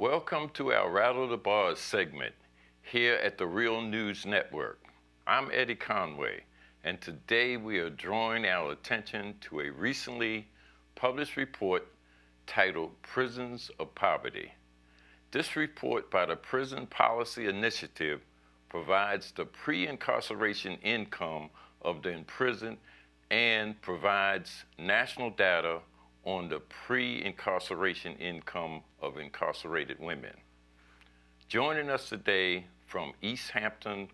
Welcome to our Rattle the Bars segment here at the Real News Network. I'm Eddie Conway, and today we are drawing our attention to a recently published report titled Prisons of Poverty. This report by the Prison Policy Initiative provides the pre-incarceration income of the imprisoned and provides national data on the pre-incarceration income of incarcerated women. Joining us today from East Hampton,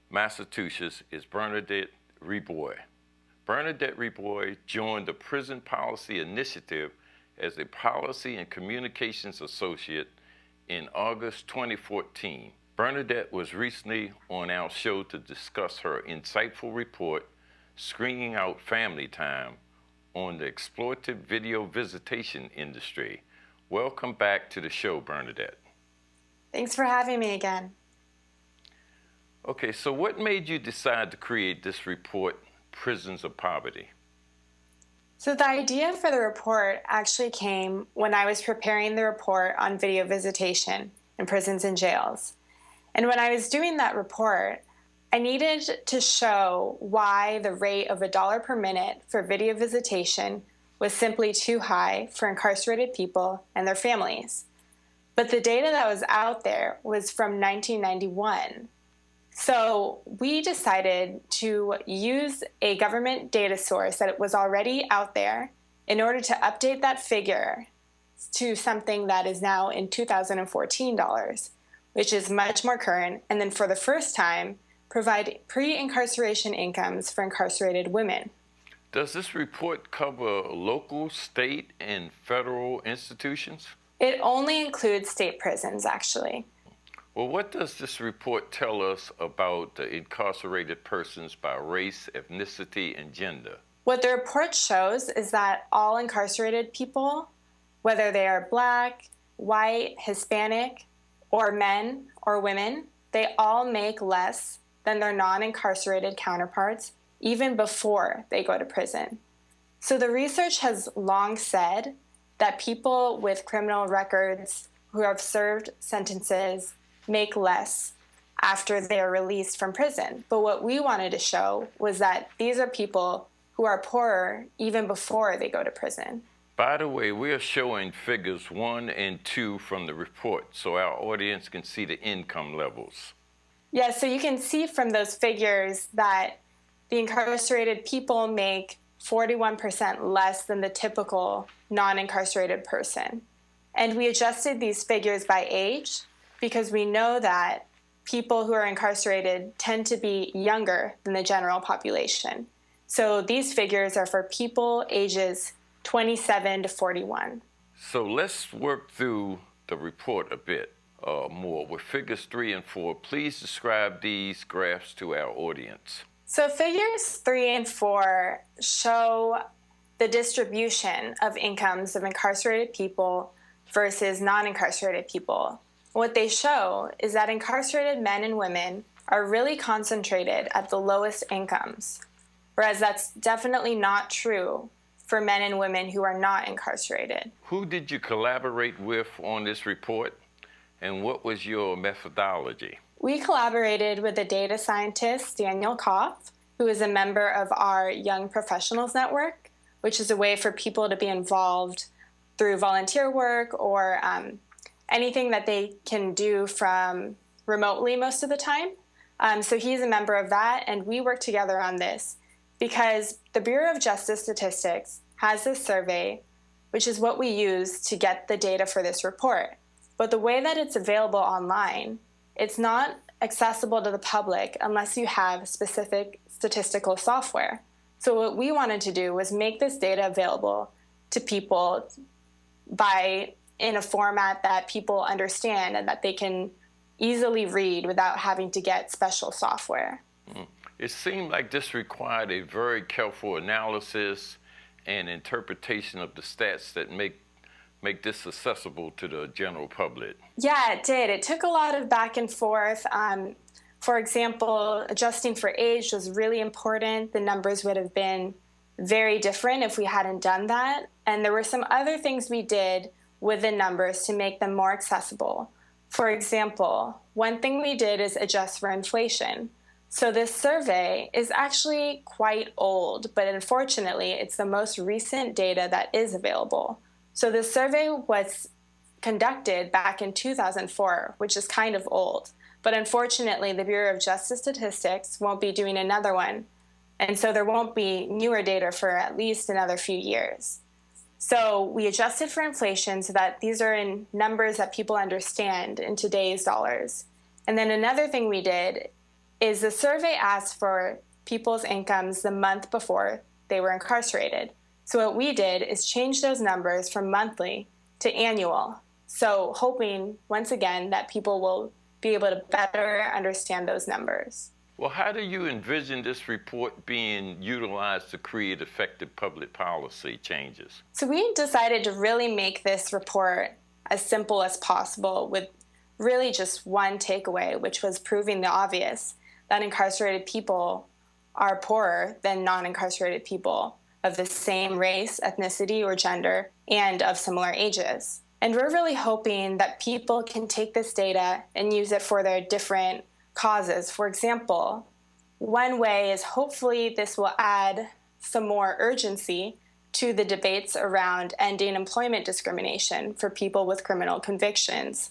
Massachusetts is Bernadette Rabuy. Bernadette Rabuy joined the Prison Policy Initiative as a Policy and Communications Associate in August 2014. Bernadette was recently on our show to discuss her insightful report, Screening Out Family Time, on the exploitative video visitation industry. Welcome back to the show, Bernadette. Thanks for having me again. Okay, so what made you decide to create this report, Prisons of Poverty? So the idea for the report actually came when I was preparing the report on video visitation in prisons and jails. And when I was doing that report, I needed to show why the rate of $1 per minute for video visitation was simply too high for incarcerated people and their families. But the data that was out there was from 1991. So we decided to use a government data source that was already out there in order to update that figure to something that is now in 2014 dollars, which is much more current, and then for the first time, provide pre-incarceration incomes for incarcerated women. Does this report cover local, state, and federal institutions? It only includes state prisons, actually. Well, what does this report tell us about the incarcerated persons by race, ethnicity, and gender? What the report shows is that all incarcerated people, whether they are Black, white, Hispanic, or men or women, they all make less than their non-incarcerated counterparts, even before they go to prison. So the research has long said that people with criminal records who have served sentences make less after they are released from prison. But what we wanted to show was that these are people who are poorer even before they go to prison. By the way, we are showing figures 1 and 2 from the report so our audience can see the income levels. Yeah, so you can see from those figures that the incarcerated people make 41% less than the typical non-incarcerated person. And we adjusted these figures by age because we know that people who are incarcerated tend to be younger than the general population. So these figures are for people ages 27 to 41. So let's work through the report a bit more. With figures 3 and 4, please describe these graphs to our audience. So figures 3 and 4 show the distribution of incomes of incarcerated people versus non-incarcerated people. What they show is that incarcerated men and women are really concentrated at the lowest incomes, whereas that's definitely not true for men and women who are not incarcerated. Who did you collaborate with on this report, and what was your methodology? We collaborated with the data scientist, Daniel Koff, who is a member of our Young Professionals Network, which is a way for people to be involved through volunteer work or anything that they can do from remotely most of the time. So he's a member of that, and we work together on this because the Bureau of Justice Statistics has this survey, which is what we use to get the data for this report. But the way that it's available online, it's not accessible to the public unless you have specific statistical software. So what we wanted to do was make this data available to people in a format that people understand and that they can easily read without having to get special software. It seemed like this required a very careful analysis and interpretation of the stats that make this accessible to the general public. Yeah, it did. It took a lot of back and forth. For example, adjusting for age was really important. The numbers would have been very different if we hadn't done that. And there were some other things we did with the numbers to make them more accessible. For example, one thing we did is adjust for inflation. So this survey is actually quite old, but unfortunately, it's the most recent data that is available. So the survey was conducted back in 2004, which is kind of old. But unfortunately, the Bureau of Justice Statistics won't be doing another one. And so there won't be newer data for at least another few years. So we adjusted for inflation so that these are in numbers that people understand in today's dollars. And then another thing we did is the survey asked for people's incomes the month before they were incarcerated. So what we did is change those numbers from monthly to annual. So hoping, once again, that people will be able to better understand those numbers. Well, how do you envision this report being utilized to create effective public policy changes? So we decided to really make this report as simple as possible with really just one takeaway, which was proving the obvious, that incarcerated people are poorer than non-incarcerated people of the same race, ethnicity, or gender, and of similar ages. And we're really hoping that people can take this data and use it for their different causes. For example, one way is hopefully this will add some more urgency to the debates around ending employment discrimination for people with criminal convictions.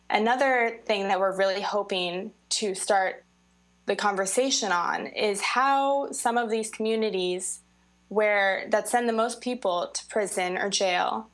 Another thing that we're really hoping to start the conversation on is how some of these communities that send the most people to prison or jail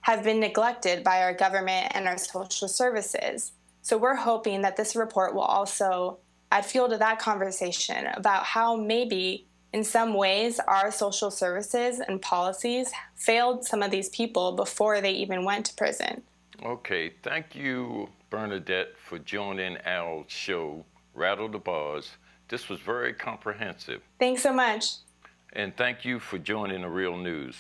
have been neglected by our government and our social services. So we're hoping that this report will also add fuel to that conversation about how maybe in some ways our social services and policies failed some of these people before they even went to prison. Okay, thank you, Bernadette, for joining our show, Rattle the Bars. This was very comprehensive. Thanks so much. And thank you for joining The Real News.